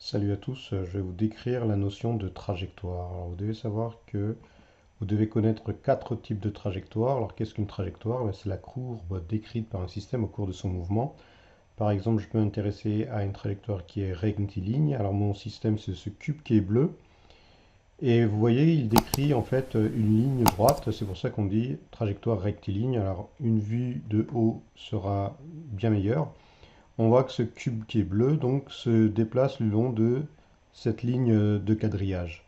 Salut à tous, je vais vous décrire la notion de trajectoire. Alors, vous devez savoir que vous devez connaître quatre types de trajectoires. Alors qu'est-ce qu'une trajectoire? C'est la courbe décrite par un système au cours de son mouvement. Par exemple, je peux m'intéresser à une trajectoire qui est rectiligne. Alors mon système, c'est ce cube qui est bleu. Et vous voyez, il décrit en fait une ligne droite. C'est pour ça qu'on dit trajectoire rectiligne. Alors une vue de haut sera bien meilleure. On voit que ce cube qui est bleu donc se déplace le long de cette ligne de quadrillage.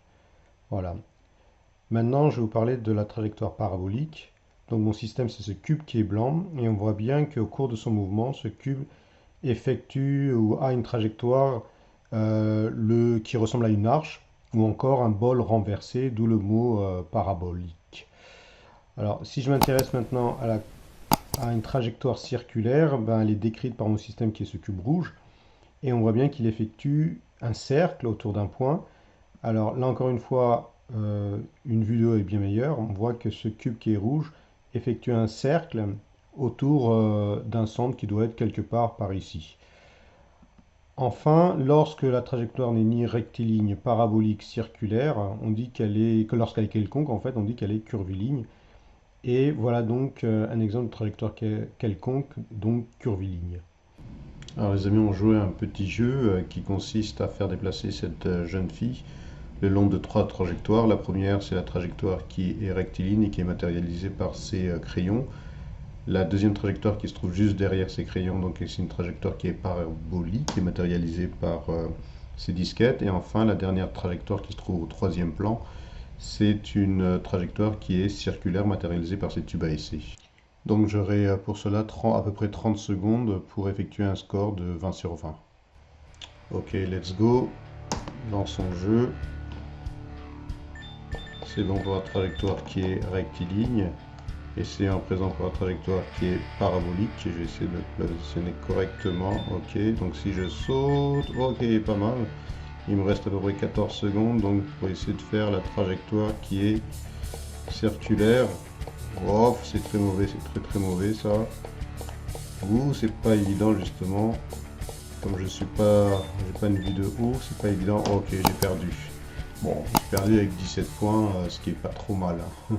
Voilà. Maintenant, je vais vous parler de la trajectoire parabolique. Donc mon système, c'est ce cube qui est blanc et on voit bien qu'au cours de son mouvement, ce cube effectue ou a une trajectoire qui ressemble à une arche ou encore un bol renversé, d'où le mot parabolique. Alors, si je m'intéresse maintenant à une trajectoire circulaire, ben, elle est décrite par mon système qui est ce cube rouge. Et on voit bien qu'il effectue un cercle autour d'un point. Alors là encore une fois, une vue de haut est bien meilleure. On voit que ce cube qui est rouge effectue un cercle autour d'un centre qui doit être quelque part par ici. Enfin, lorsque la trajectoire n'est ni rectiligne, parabolique, circulaire, on dit que lorsqu'elle est quelconque, en fait, on dit qu'elle est curviligne. Et voilà donc un exemple de trajectoire quelconque, donc curviligne. Alors les amis, on jouait à un petit jeu qui consiste à faire déplacer cette jeune fille le long de trois trajectoires. La première, c'est la trajectoire qui est rectiligne et qui est matérialisée par ses crayons. La deuxième trajectoire qui se trouve juste derrière ces crayons, donc c'est une trajectoire qui est parabolique, qui est matérialisée par ces disquettes. Et enfin, la dernière trajectoire qui se trouve au troisième plan, c'est une trajectoire qui est circulaire, matérialisée par ces tubes à essai. Donc j'aurai pour cela à peu près 30 secondes pour effectuer un score de 20 sur 20. Ok, let's go. Lançons le jeu. C'est bon pour la trajectoire qui est rectiligne. Et c'est en présent pour la trajectoire qui est parabolique. Je vais essayer de le positionner correctement. Ok, donc si je saute, ok, pas mal. Il me reste à peu près 14 secondes. Donc pour essayer de faire la trajectoire qui est circulaire. Oh, c'est très mauvais, c'est très mauvais ça. Ouh, c'est pas évident justement. Comme j'ai pas une vue de haut, c'est pas évident. Ok, j'ai perdu. Bon, j'ai perdu avec 17 points, ce qui est pas trop mal, hein.